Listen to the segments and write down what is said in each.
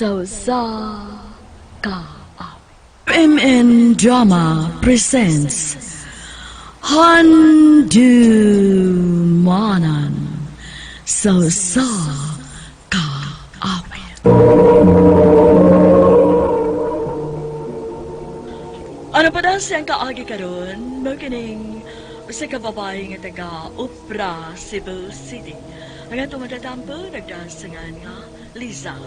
Sa ka. MN Drama presents Handumanan sa ka awit. Ano pa daw siyang kaagi karon? Magkining sa kababae nga taga Upra, Cebu City. Ang atong matatampo, nagdasangan nga Liza.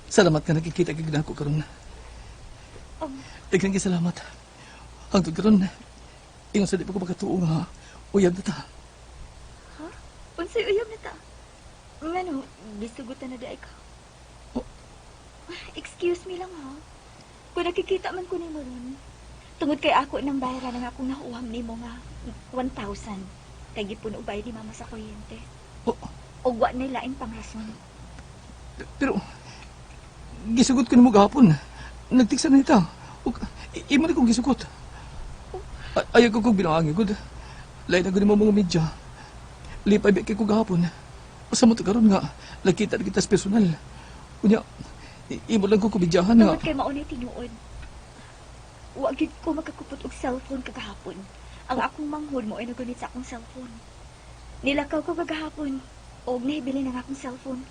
Salamat ka nakikita kagina ko karon. Daghang salamat. Hangtod karon, ingon sa di pa ko makatuo nga uyab na ta. Ha? Unsay uyab na ta? Ngano, gisugutan na di ay ka? Oh. Excuse me lang ha. Kung nakikita man ko ni mo ron, tungod kay ako nang bayaran nga akong nakuham ni mo nga 1,000. Kay gipun ubay ni mama sa kuryente. Oh. O wa na laing pangrason. Pero, gisugot ko ni mo gahapon. Nagtiksa na ita. Imo na kong gisugot. Ayaw ko kong binawangi ko. Lain na ko ni mo mga media. Lipay ba kay ko gahapon. Pasamot karon nga, nakita na kita sa personal. Kunya, imo lang ko kubidyahan nga. Tungod kay maunay tinuod. Wa gid ko makakupot og cellphone kagahapon. Ang akong manghod mo ay nagunit sa akong cellphone. Nilakaw ko kagahapon. Og nahibili ng akong cellphone.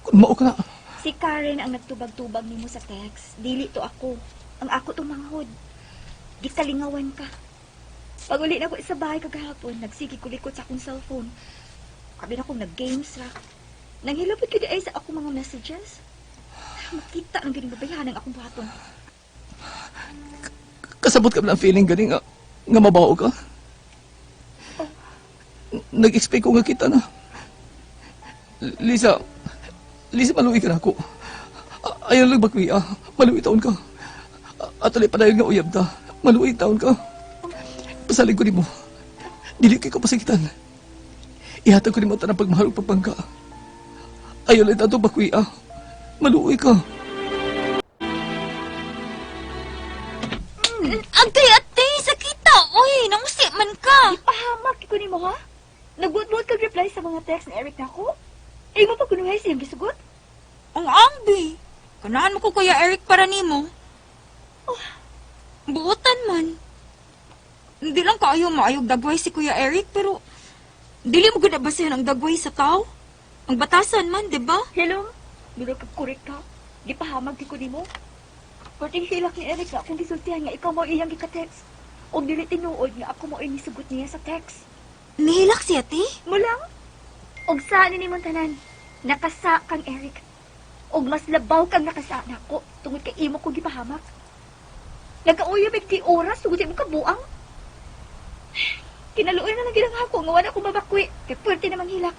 Kung mao ka na. Si Karen ang nagtubag-tubag nimo sa text. Dili to ako. Ang ako to manghod. Gitalingawan ka. Pag uli na ko sa bahay kagahapon, nagsigi ko likot sa akong cellphone. Kabi na akong nag-games ra. Nanghilapot ko di ay sa akong mga messages. Makita ng ganing babayahan ng akong buhaton. Kasabot ka ba ng feeling gani nga mabaho ka? Oh. Nag-expect ko nga kita na. Lisa, maluwi ka na ako. Ayaw lang bakwiya. Maluwi taon ka. At alay pa dahil nga uyab ta. Maluwi taon ka. Pasalig ko ni mo. Dili kay ko pasakitan. Ihatag ko ni mo tanang pagmahal o pagpangka. Ayaw lang tato bakwiya. Maluwi ka. Agay-atay, sakita! Uy, namusi man ka! Ipahamak ko nimo ha? Nagbuot-buot kag reply sa mga text ni Eric nako? Ay mo pa kunuhay siyang gisugot? Ang ambi! Kanahan mo ko Kuya Eric para nimo. Buotan man. Hindi lang kaayo maayog dagway si Kuya Eric, pero dili mo gud basehan ang dagway sa tao. Ang batasan man, di ba? Hello? Duro kag korek ka? Di pahamag ko nimo? Perting hilak ni Eric na akong gisultihan nga ikaw mo iyang gika-text. O dili tinuod nga ako mo inisugot niya sa text. Nihilak siya, ti? Mulang? Og saan ni mong tanan? Nakasa kang Eric. Og mas labaw kang nakasa na ako tungod kay imo ko gipahamak. Nagkauyab ti oras tungod mo kabuang. Kinaluoy na lang ginang ako nga wala ko mabakwi. Kay pwerte namang hilak.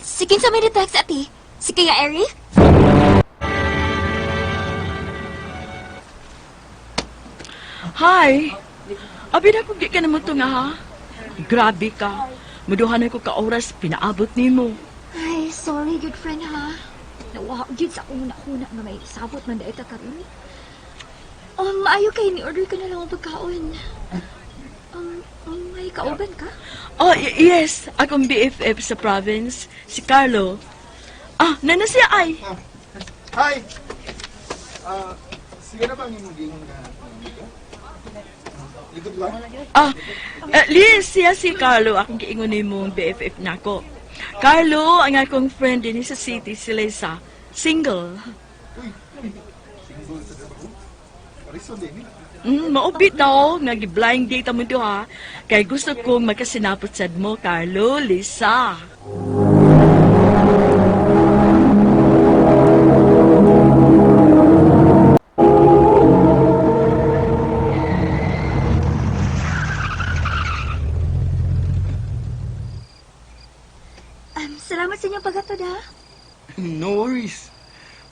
Sige sa may text, ati. Si Kuya Eric? Hi! Abi na kung di ka naman ito nga ha. Grabe ka. Maduhan ko ka oras, pinaabot ni mo. Ay, sorry, good friend, ha? Nawa, yun sa una-una nga may sabot man dahil ka rin. Maayo kayo, ni-order ka na lang ang pagkaon. May kauban ka? Oh, yes. Akong BFF sa province, si Carlo. Nana siya ay. Hi! Sige na ba ang imong gingon ka? Likod ba? Liz, siya si Carlo. Akong kiingunin mong BFF na ako. Carlo, ang akong friend din sa city, si Lisa. Single. Uy! Single sa trabaho? Parison din eh. Maubit daw. Nag-blind date mo ito ha. Kaya gusto kong magkasinapot sad mo, Carlo, Lisa. Salamat sa inyong paghatod, ha? No worries.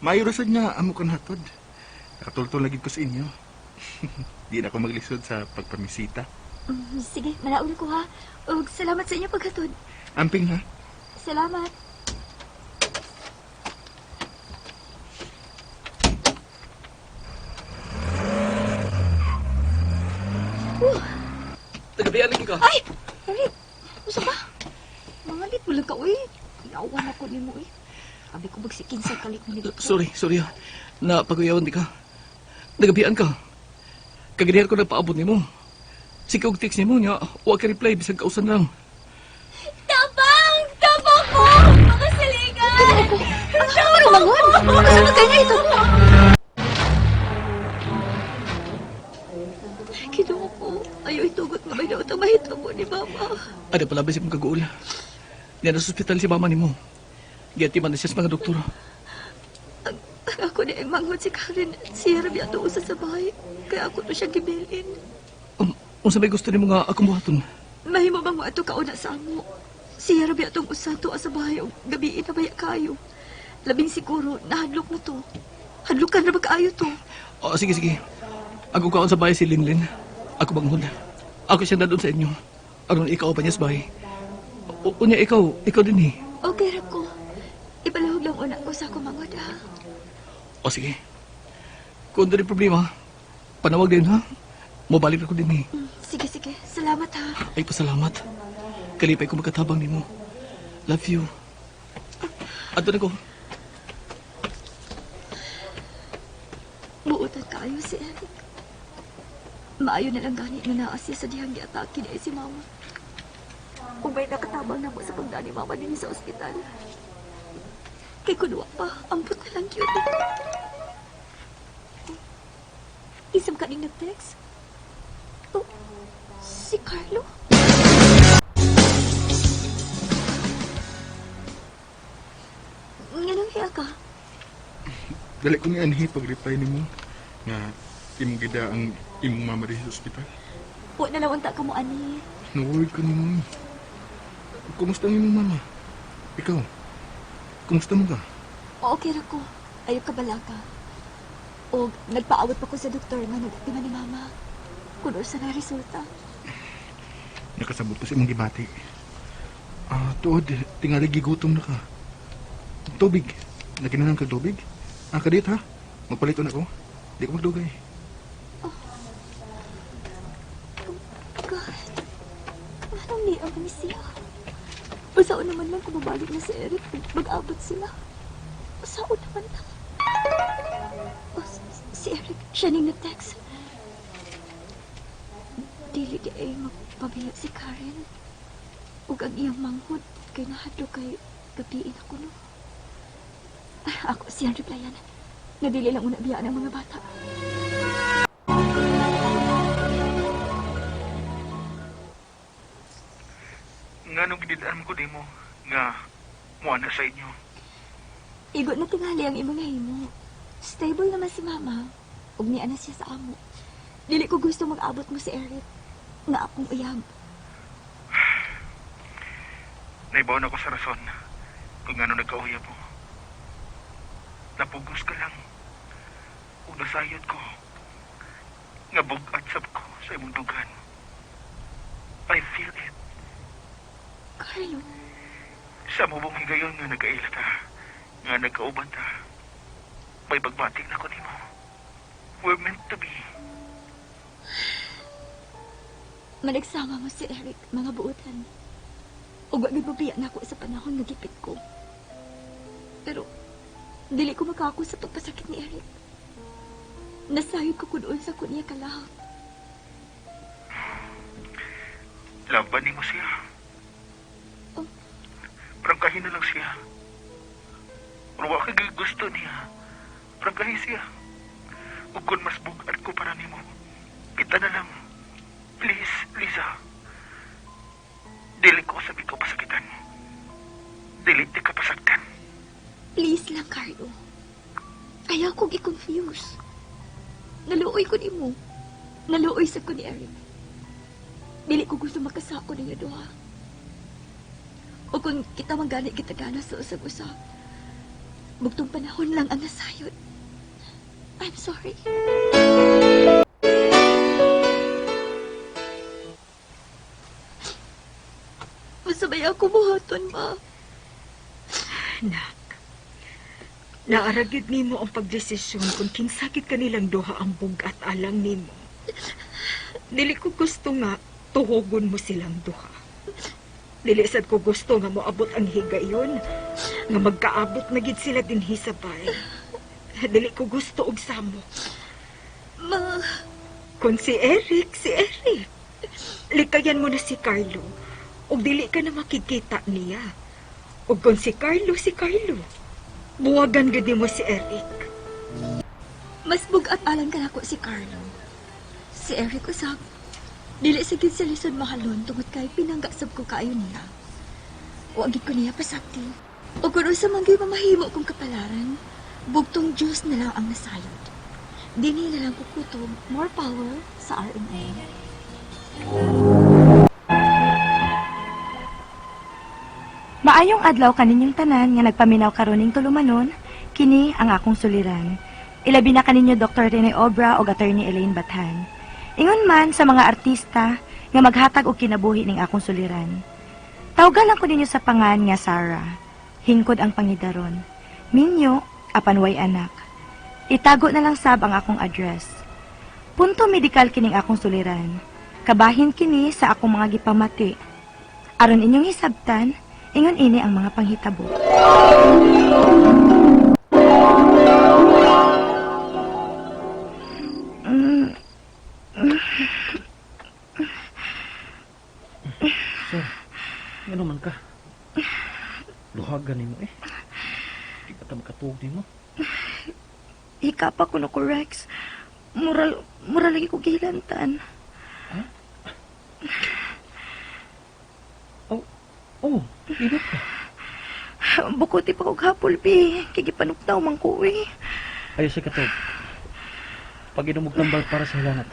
Mayo rasod nga amo ka natod. Nakatultol lagi ko sa inyo. Di na ako maglisod sa pagpamisita. Sige, malaon ko, ha? Ug salamat sa inyong paghatod. Amping ha? Salamat. ka? Ay! Eric! Usa ka? Mangalit mo lang ka, uy. Iawan ako ni mo, eh. Sabi ko magsikin sa kalit mo ni Dito. Sorry ah. Napaguyawan di ka. Nagabian ka. Kaganyan ko nagpaabot ni mo. Sikaw text ni mo niya, huwag ka reply, bisag kausan lang. Tabang! Tabang ko! Makasaligan! Ang tama rumangon! Asa na kayo na ito? Kinuha ko. Ayaw itugot mo. May nautamahit mo ni Mama. Ada pala ba siya mong kaguol? Yan sa ospital si mama ni mo. Giyatiman na siya sa mga doktor. Ako na ang manghod si Karen. Siya rabi ato usa sa bahay. Kaya ako to siya gibilin. Kung sabay gusto ni mo nga akong buhaton. Mahimo bang mo ato kauna sa amo? Siya rabi atong usa to sa bahay. O gabi na baya kayo. Labing siguro, nahadlok na to. Hadlokan na ba kaayo to? Sige. Ako kaon sa bahay si Linlin. Ako banghod. Ako siya na doon sa inyo. Aron ikaw pa niya sa bahay. Unya ikaw din eh. Okay ra ko. Ibalahog lang una ko sa ako manghod ha. Sige. Kung doon problema, panawag din ha. Mabalik ako din eh. Sige. Salamat ha. Ay pasalamat. Kalipay ko magkatabang ni mo. Love you. Ato na ko. Buutan kaayo si Eric. Maayo na lang gani na naasya sa dihang giatake na si Mama. Kung may nakatabang na mo sa pagdani Mama din sa ospital. Kay kunwa pa, ampot na lang yun. Isang kaning nag-text. Oh, si Carlo? Nganong hiya ka? Dali ko ni Anhi pag-reply ni mo nga imong gida ang imong mama rin sa ospital. Huwag na lang unta ka mo, ani. No-worried ka ni mo. Kumusta ang imong mama? Ikaw, kumusta mo ka? Okay ra ko. Ayaw ka balaga. O nagpaawat pa ko sa doktor nga nagtima ni Mama. Kunor sa na resulta. Nakasabot ko sa imong gibati. Tuod, tingali gigutom na ka. Tubig. Naginanang kag tubig? Kadit ha? Magpalito na ko. Di ko magdugay. God. Anong ni ang siya? Usaon naman lang kung babalik na si Eric. Mag-abot sila. Usaon naman lang. Si Eric, siya ning nag-text. Dili di ay magpabiya si Karen. Ug ang iyang manghod kay nahadlo kay gabiin ako no. Ako siyang replyan. Nadili lang una biyaan ang mga bata. Nga nung ginidaan ko di mo, nga muana sa inyo. Igot na tingali ang imong nahimo. Stable naman si Mama. Ug niya na siya sa amo. Dili ko gusto mag-abot mo si Eric. Nga akong uyab. Naibawan ako sa rason kung ano nagkauya mo. Napugos ka lang. Kung nasayod ko, nga bugat sab ko sa imong dugan. I feel it. Carlo, Sa mubong higayon nga nagkaila ta, nga nagkauban ta, may pagbating na ko ni mo. We're meant to be. managsama mo si Eric, mga buutan. Ug wag gibabiya na ako sa panahon nga gipit ko. Pero, dili ko makako sa pagpasakit ni Eric. Nasayod ko kunoon sa kunya kalahot. Laban ni mo siya. Oh. Prangkahin na lang siya. Pero wala ka gusto niya. Prangkahin siya. Ug kung mas bugat ko para nimo, kita na lang. Please, Lisa. Dili ko sabi ko pasakitan. Dili di ka pasaktan. Please lang, Carlo. Ayaw kong i-confuse. Naluoy ko ni mo. Naluoy sa ko ni Eric. Dili ko gusto makasako niya doha. O kung kita mangganit kita gana sa usag-usag, bugtong panahon lang ang nasayod. I'm sorry. Masabay ako buhaton, Ma. Nak, naaragid nimo ang pagdesisyon kung kinsakit kanilang duha ang bugat alang nimo. Dili ko gusto nga Tuhogon mo silang duha. Dili sad ko gusto nga moabot ang higayon, nga magkaabot na gid sila dinhi sa bay. Dili ko gusto og samok. Ma, Kung si Eric. Likayan mo na si Carlo. Ug dili ka na makikita niya. Ug kung si Carlo. Buwagan gid mo si Eric. mas bugat alang ka nako si Carlo. Si Eric usab. Dili sigid sa lisod mahalon tungod kay pinanggasab ko kaayo niya. Wa gid ko niya pasakti. O kung sa mangyay mamahimo kong kapalaran, bugtong Diyos na lang ang nasayod. Dini na lang kukutob, more power sa RNA. Maayong adlaw kaninyong tanan nga nagpaminaw karoning tulumanon, kini ang akong suliran. Ilabi na kaninyo Dr. Rene Obra o Attorney Elaine Bathan. Ingon man sa mga artista nga maghatag og kinabuhi ning akong suliran. Tawgan lang ko ninyo sa pangan nga Sarah. Hingkod ang pangidaron. Minyo, apan way anak. Itago na lang sab ang akong address. Punto medikal kining akong suliran. Kabahin kini sa akong mga gipamati. Aron inyong hisabtan, ingon ini ang mga panghitabo. Sir, ano man ka? Luhagan ni mo eh. Di ba ta makatuog ni mo? Hika pa ko no ko, Rex. Mura lagi ko gihilantan. Oh, init ka. Bukuti pa ko gahapon, Bi. Kigipanugtaw man ko, eh. Ayos sa katog. Pag inumog tambal para sa hilanat.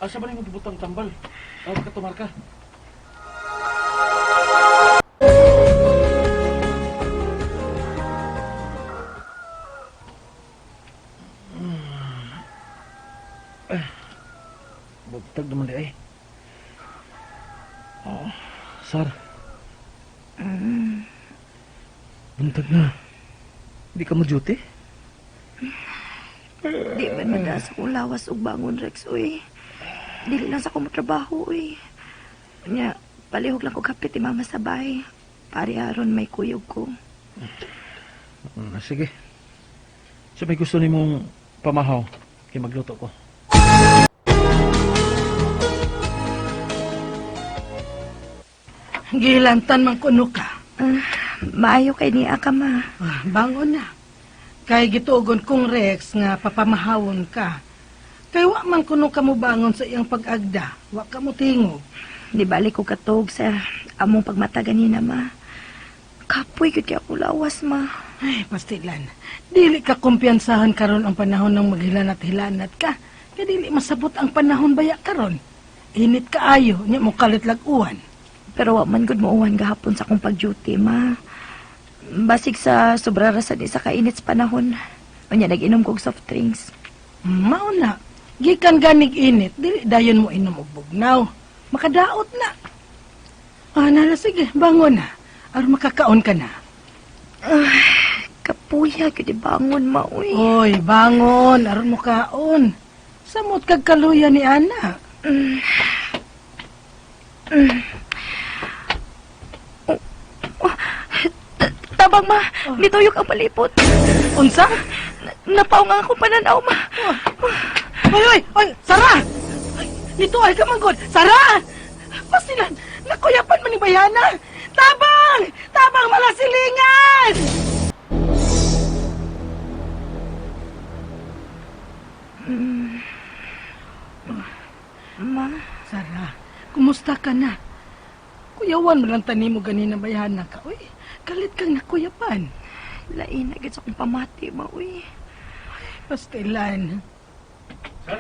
Asa ba rin magibutang tambal? Katumar ka. Bugtag naman di ay. Oh, Sar. Buntag na. Di ka mo duty? Di man madas akong lawas ug bangon, Rex, uy. Dili lang sa akong trabaho, uy. Nya, palihog lang ko kapit ni mama sa bahay. Pari aron may kuyog ko. Sige. So may gusto ni mong pamahaw. Kaya magluto ko. Gilantan man kuno ka. Maayo kay ni Aka, ma. Bangon na. Kay gitugon kong Rex nga papamahawon ka. Kay wa man kuno ka mo bangon sa iyang pag-agda. Wa ka mo tingog. Di balik ko katog sa among pagmata ganina, ma. Kapoy gud kay ako lawas, ma. Ay, pastilan. Dili ka kumpiyansahan karon ang panahon ng maghilanat-hilanat ka. Kay dili masabot ang panahon baya karon. Init kaayo, nya mo kalitlag uwan. Pero wa man gud mo uwan gahapon sa akong pag-duty, ma. Basig sa sobra ra sa di sa kainit sa panahon. Unya nag-inom kog soft drinks. Mao na. Gikan ganig init, dili dayon mo inom og bugnaw. Makadaot na. Nala, sige, bangon na. Aron makakaon ka na. Kapuya gud di bangon, ma, uy. Oy, bangon, aron mo kaon. Samot kag kaluya ni Ana. Tabang, ma. Nituyok ang palipot. Unsa? Napaw nga akong pananaw, ma. Oy, Sara! Ay, nito ay kamangkod. Sara! Pasilan, nakuyapan man ni Bayana. Tabang! Tabang mga silingan! Ma, Sara, kumusta ka na? Kuyawan mo lang tanim mo ganina Bayana ka. Uy, kalit kang nakuyapan. lain na gid sa akong pamati, ma, uy. Pastilan. Sir?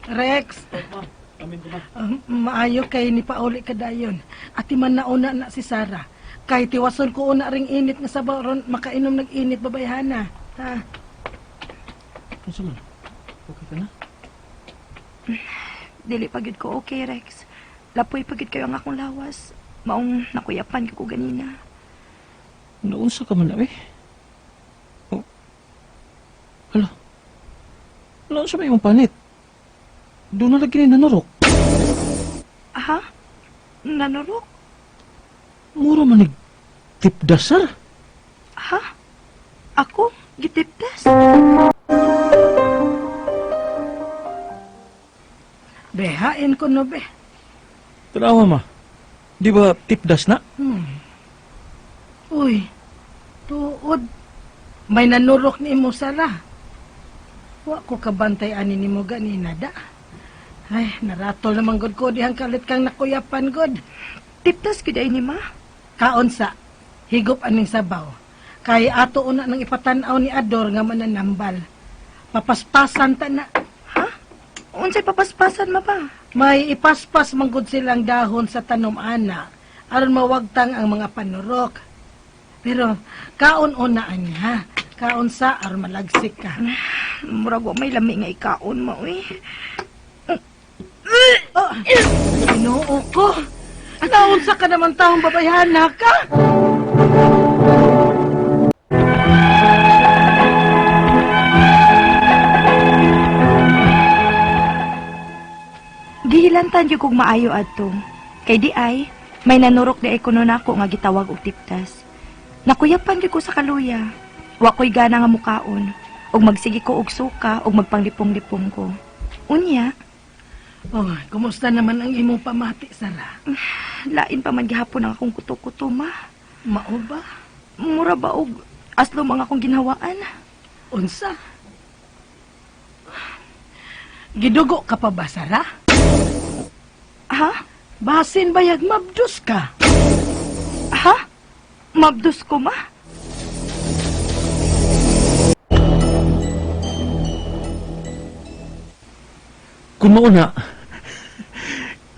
Rex. Amin ko ba? Maayo kay ni pauli ka dayon. Ati man nauna na si Sara. Kay tiwason ko una ring init nga sabaw ron makainom nag-init babayhana. Ha? Ano man? Okay ka na? Dili pa gid ko okay, Rex. Lapoy pa gid kayo ang akong lawas. Maong nakuyapan ko ganina. Naunsa ka man na eh. Oh, Wala sa may imong panit. Doon na lagi ni nanurok. Ha? Nanurok? Mura manig tipdas, sir. Ha? Ako? Gitipdas? Behain ko no, be. Tanawa ma. Di ba tipdas na? Uy, tuod. May nanurok ni mo, Sara. Wa ko kabantay ani ni mo ganina da. Ay, naratol naman god ko dihang kalit kang nakuyapan god. Tipdas ko ni ma. Kaon sa, higop aning sabaw. Kay ato una nang ipatanaw ni Ador nga mananambal. Papaspasan ta na. Unsay papaspasan ma ba? May ipaspas manggod silang dahon sa tanom ana aron mawagtang ang mga panurok. Pero kaon unaan niya. Kaon sa aron malagsik ka. Murag wa may lami nga ikaon mo eh. Oh, Ginoo ko. Kaon sa ka naman taong babayana ka. Gihilantan yung kong maayo adto. Kay di ay, may nanurok di ay kuno nako nga gitawag og tiptas. Nakuyapan gyud ko sa kaluya. Wa ko'y gana nga mukaon. Og magsigi ko og suka og magpanglipong-lipong ko. Unya, Oh, kumusta naman ang imong pamati, Sara? lain pa man gihapon ang akong kuto-kuto ma. Mao ba? Mura ba og aslo mga akong ginhawaan? Unsa? Gidugo ka pa ba, Sara? Ha? Basin bayag mabdus ka. Ha? Mabdus ko ma? Kung mauna,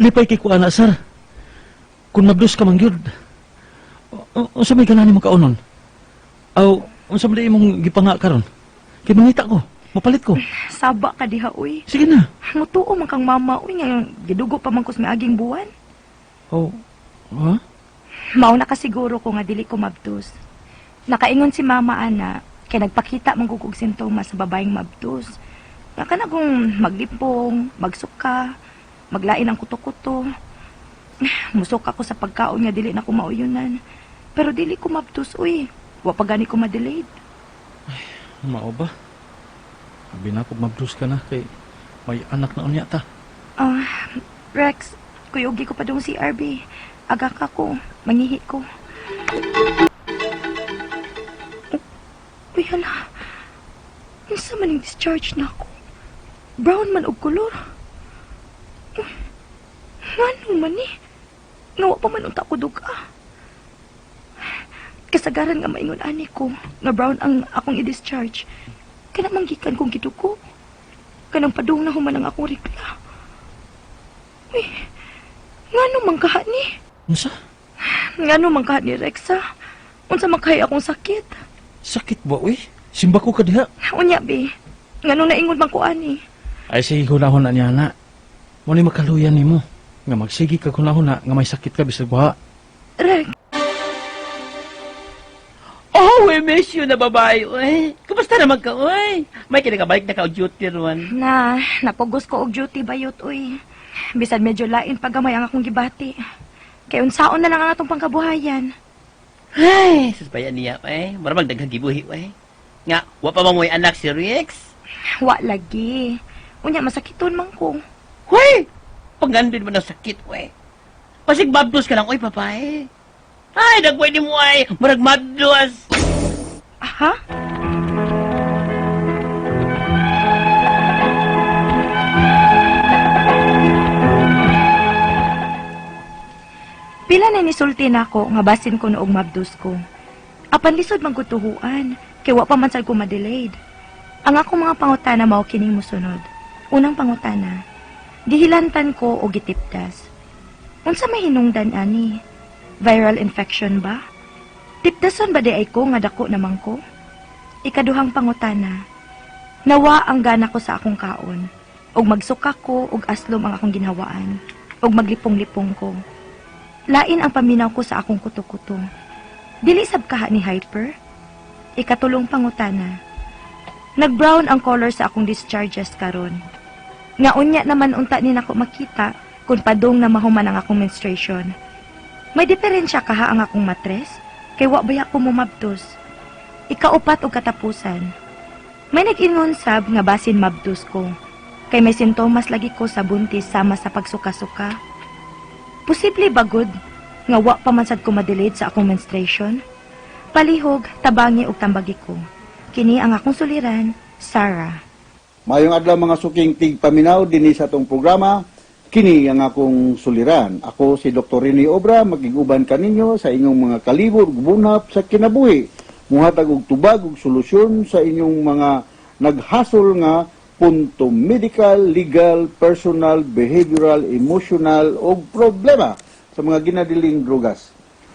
lipay kay kuana, sir. Kung mabdus ka mangyud. Unsa may ganani mo kaunon? Aw, unsa man imong gipanga karon? Kay mangita ko, mapalit ko. Saba ka diha uy. Sige na. Mutuo man kang mama uy ngayon gidugo pa man ko sa miaging buwan. Oh, ha? Mao na kasiguro ko nga dili ko mabdus. Nakaingon si mama ana kay nagpakita man gugog sintomas sa babaeng mabdus. Nga kana kung maglipong, magsuka, maglain ang kuto-kuto. Musuka ko sa pagkaon nga dili na ko mauyunan. Pero dili ko mabdus uy. Wa pa gani ko ma-delayed. Mao ba? Abi na pag mabdus ka na kay may anak na unya ta. Rex, kuyugi ko pa dong si RB. Aga ka ko, mangihi ko. Uy, hala. Unsa man yung discharge na ako? Brown man og kulor. Ngano man ni? Ngawa pa man unta ko duga. Kasagaran nga maingon ani ko nga brown ang akong i-discharge. Kana manggikan kong gidugo. Kanang padung na human ang akong rikla. Uy, ngano man kaha ni? Unsa? Ngano man kaha ni Rexa? Unsa man kahay akong sakit? Sakit ba, uy? Simba ko ka diha. Unya, be. Ngano naingon man ko ani? Ay, sige hunahon na niya na. Muna makaluyan ni mo. Nga magsigi ka hunahon na nga may sakit ka bisag buha. Rex, Oh, we miss you na babae, uy. Kumusta naman ka, uy? May kinagabalik na ka o duty ron. napugos ko og duty bayot, uy. Bisan medyo lain pagamay ang akong gibati. Kay unsaon na lang ang atong pangkabuhayan. Ay, susbayan niya, uy. Maramang daghang gibuhi, uy. Nga, wa pa mamoy anak si Rex. Wa lagi. Unya masakiton man ko. Uy! Pagandun mo ng sakit, uy. Pasig mabdos ka lang, uy, papay. Ay, nagpwede mo, uy. Marag mabdos. Ha? Pila na nisulti na ako nga basin ko noong mabdus ko. Apan lisod man ko tuhuan, kay wa pa man sad ko ma-delayed. Ang akong mga pangutana mao kining mosunod. Unang pangutana, gihilantan ko o gitipdas. Unsa may hinungdan ani? Viral infection ba? Tipdason ba di ay ko nga dako naman ko? Ikaduhang pangutana, nawa ang gana ko sa akong kaon, og magsuka ko og aslom ang akong ginhawaan, og maglipong-lipong ko. Lain ang paminaw ko sa akong kuto-kuto. Dili sab kaha ni hyper? Ikatulong pangutana, Nag-brown ang color sa akong discharges karon. Nga unya naman unta ni nako makita kung padung na mahuman ang akong menstruation. May diferensya kaha ang akong matres, kay wa baya ko mumabtos. Ikaupat og katapusan. May nag-ingon sab nga basin mabtos ko, kay may sintomas lagi ko sa buntis sama sa pagsuka-suka. Posible bagod nga wa pa man sad ko ma-delayed sa akong menstruation. Palihog, tabangi ug tambagi ko. Kini ang akong suliran, Sarah. Mayong adlaw mga suking tigpaminaw dinhi sa atong programa. Kini ang akong suliran. Ako si Dr. Rene Obra, magiguban kaninyo sa inyong mga kalibur ug bunap sa kinabuhi. Muhatag og tubag ug solusyon sa inyong mga naghasol nga punto medical, legal, personal, behavioral, emotional ug problema sa mga ginadiling drugas.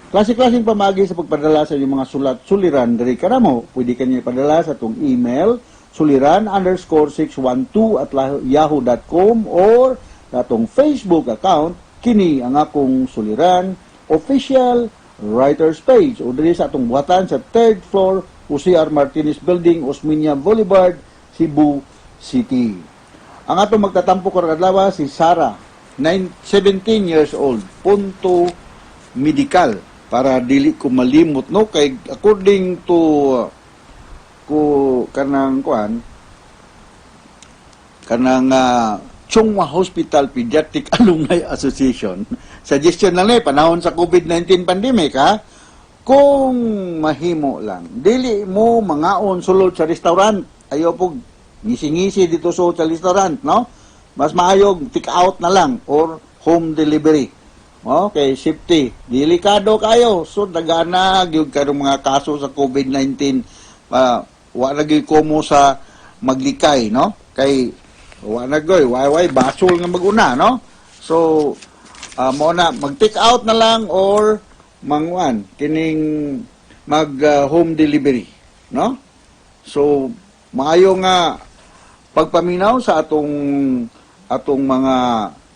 Klase-klaseng pamagi sa pagpadala sa inyong mga sulat-suliran diri karamo. Pwede kanyo ipadala sa itong email suliran_612@yahoo.com or sa itong Facebook account kini ang akong suliran official writers page o diri sa atong buhatan sa 3rd floor UCR Martinez Building, Osmeña Boulevard, Cebu City. Ang atong magtatampo karong adlaw si Sarah, 17 years old, punto medical para dili ko malimot no kay according to kanang Chungwa Hospital Pediatric Alumni Association suggestion lang panahon sa COVID-19 pandemic ha, kung mahimo lang dili mo mangaon sulod sa restaurant, ayo pog ngisi-ngisi dito sa restaurant no, mas maayog take out na lang or home delivery. Okay, safety. Delikado kayo. So, dagana gyud karong mga kaso sa COVID-19. Wa na gyud komo sa maglikay, no? Kay wa na goy, way basol nga maguna, no? So, mo na mag-take out na lang or mangwan kining mag home delivery, no? So, maayo nga pagpaminaw sa atong mga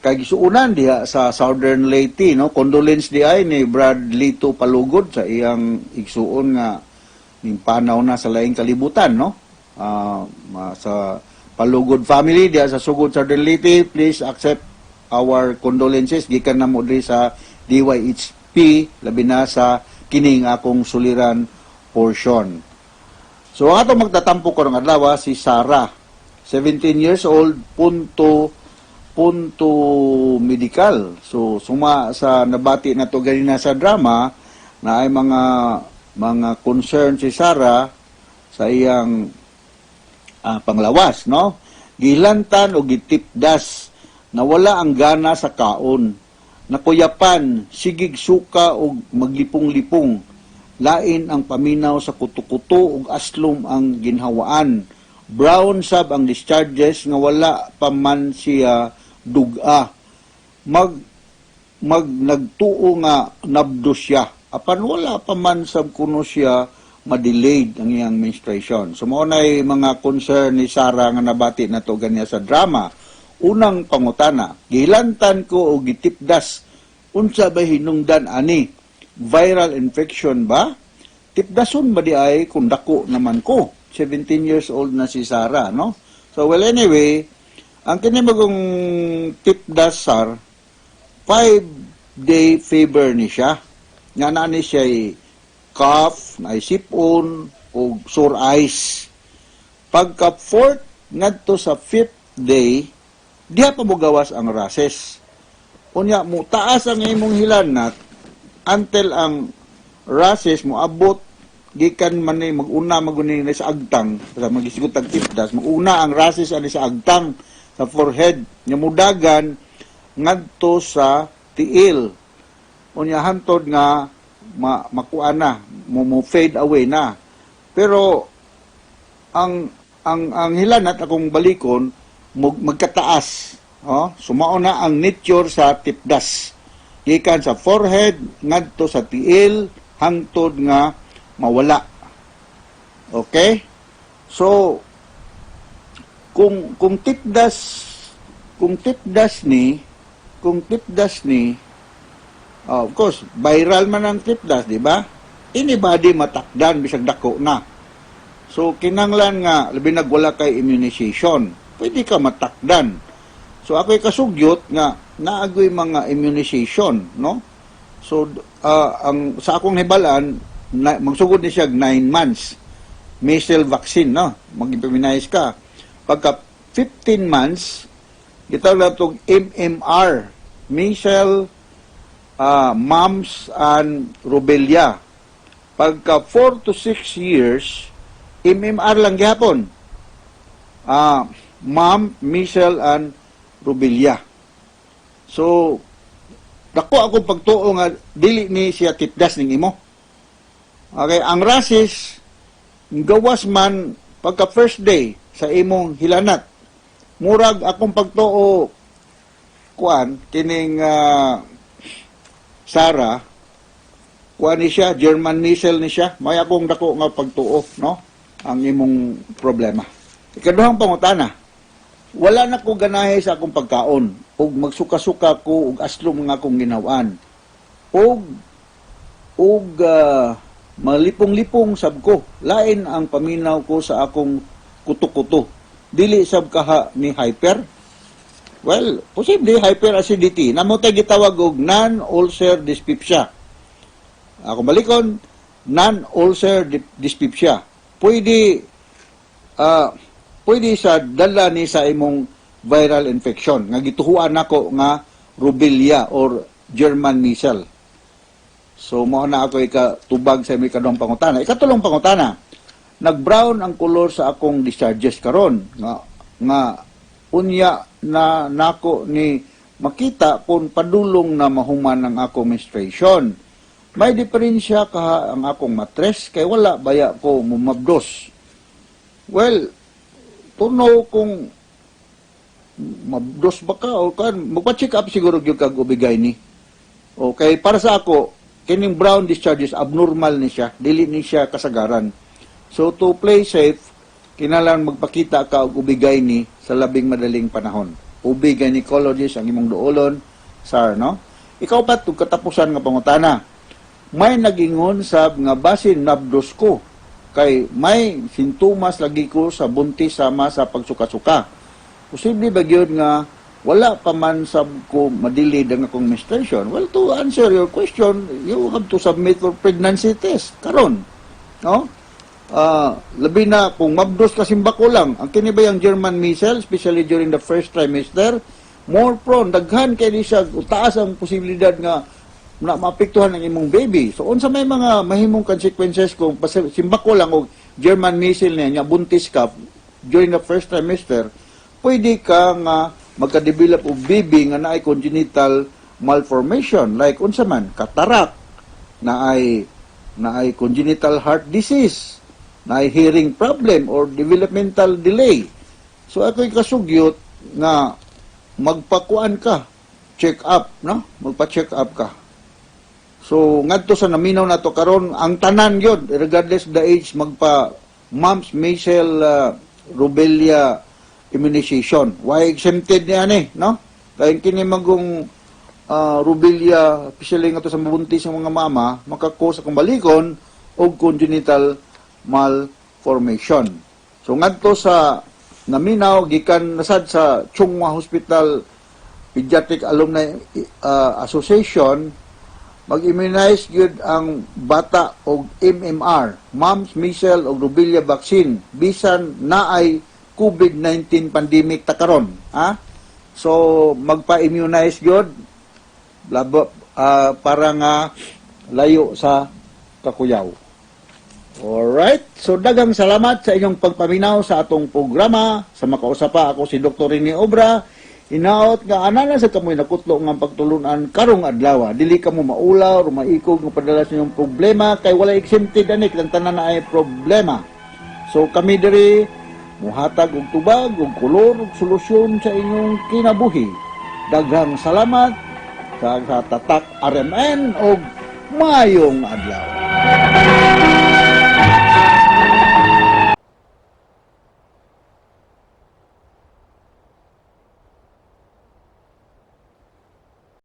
kagisuunan diha sa Southern Leyte, no? Condolence di ay ni Brad Lito Palugod sa iyang igsuon nga ning panaw na sa laing kalibutan, no? Sa Palugod family diha sa Sugod Southern Leyte, please accept our condolences gikan namo diri sa DYHP labi na sa kining akong suliran portion. So ang atong magtatampo karong adlaw si Sarah, 17 years old, punto medical. So suma sa nabati na to ganina sa drama na ay mga concern si Sarah sa iyang panglawas, no? Gilantan o gitipdas na wala ang gana sa kaon. Nakuyapan, sigig suka o maglipong-lipong. Lain ang paminaw sa kuto-kuto ug aslom ang ginhawaan. Brown sab ang discharges nga wala pa man siya duga. Nagtuo nga nabdo siya. Apan wala pa man sab kuno siya ma-delayed ang iyang menstruation. So mao nay mga concern ni Sarah nga nabati nato ganiya sa drama. Unang pangutana, gilantan ko og gitipdas. Unsa ba hinungdan ani? Viral infection ba? Tipdason ba di ay kung dako naman ko? 17 years old na si Sarah, no? So well anyway, ang kinimagong tipdas sar 5-day fever ni siya. Nga na ni siya cough, na sipon, o sore eyes. Pagka 4th, ngadto sa 5th day, diha pa mo gawas ang rashes. Unya, mo taas ang imong hilanat until ang rashes mo abot, gikan man ni mag-una magunin sa agtang, sa magisigot ang tipdas, mag-una ang rashes ani sa agtang, sa forehead, nga mudagan, ngadto sa tiil. Unya, hantod nga, makuha na, mo fade away na. Pero ang hilanat akong balikon magkataas, sumao na ang nature sa tipdas. Gikan sa forehead ngadto sa tiil hangtod nga mawala. Okay? So kung tipdas ni of course, viral man ang tipdas, di ba? Anybody matakdan bisag dako na. So kinanglan nga labi nagwala kay immunization, pwede ka matakdan. So ako'y kasugyot nga naagoy mga immunization, no? So ang sa akong hibalaan magsugod ni siya 9 months measles vaccine, no? Mag-immunize ka. Pagka 15 months gitawag natong MMR, measles, mumps and rubella. Pagka 4 to 6 years, MMR lang gyapon. Mumps, measles and rubella. So, dako akong pagtuo nga dili ni siya titdas ning imo. Okay, ang rasis gawas man pagka first day sa imong hilanat. Murag akong pagtuo kuan kining Sara kuan ni siya German measles ni siya. May akong dako nga pagtuo, no? Ang imong problema. Ikaduhang pangutana. Wala na ko ganahe sa akong pagkaon ug magsuka-suka ko ug aslom nga akong ginawan. Ug malipong-lipong sab ko. Lain ang paminaw ko sa akong kuto-kuto. Dili sab kaha ni hyper. Well, posible hyperacidity. Namo tay gitawag og non-ulcer dyspepsia. Ako balikon, non-ulcer dyspepsia. Pwede sa dala ni sa imong viral infection nga gituhuan nako nga rubella or German measles. So mao na ako ikatubag sa imong ikadong pangutana. Ikatulong pangutana. Nag-brown ang kolor sa akong discharges karon nga unya na nako ni makita kung padulong na mahuman ang akong menstruation. May diferensya ka ang akong matres kay wala baya ko mumabdos. Well, tunaw kung mabdos ba ka o kan magpa-check up siguro gyud kag ubigay ni. Okay, para sa ako kining brown discharges abnormal ni siya, dili ni siya kasagaran. So to play safe, kinahanglan magpakita ka og ubigay ni sa labing madaling panahon. Ubig gynecologist ang imong duolon, sir, no? Ikaw pa ug katapusan nga pangutana. May nagingon sab nga basin nabdos ko kay may sintomas lagi ko sa buntis sama sa pagsuka-suka. Posible ba gyud nga wala pa man sab ko madilid ang akong menstruation? Well, to answer your question, you have to submit for pregnancy test karon, no? Labi na kung mabdos ka simbako lang, ang kini ba yung German measles, especially during the first trimester, more prone, daghan kay siya, taas ang posibilidad nga na maapektuhan ang imong baby. So unsa may mga mahimong consequences kung simbako lang og German measles niya buntis ka during the first trimester, pwede ka nga magka-develop og baby nga naay congenital malformation like unsa man katarak, naay congenital heart disease, naay hearing problem or developmental delay. So ako'y kasugyot nga magpakuan ka, check up, no? Magpa-check up ka. So ngadto sa naminaw nato karon ang tanan gyud regardless the age magpa mumps, measles, rubella immunization. Why exempted ni ani, no? Kay kini magong rubella, especially nga to sa mabuntis ng mga mama, makakos akong balikon og congenital malformation. So ngadto sa naminaw gikan nasad sa Chunghwa Hospital Pediatric Alumni Association, mag-immunize gyud ang bata og MMR, mumps, measles ug rubella vaccine bisan naay COVID-19 pandemic ta karon, ha? So magpa-immunize gyud para nga layo sa kakuyaw. Alright, so dagang salamat sa inyong pagpaminaw sa atong programa. Sa makausapa ako si Dr. Rene Obra. Hinaot nga anana sa kamoy nakutlo nga pagtulunan karong adlaw. Dili ka mo maulaw o maikog nga padala sa inyong problema kay wala exempted ani kitang tanan na ay problema. So kami diri muhatag og tubag og kolor og solusyon sa inyong kinabuhi. Daghang salamat sa tatak RMN og mayong adlaw.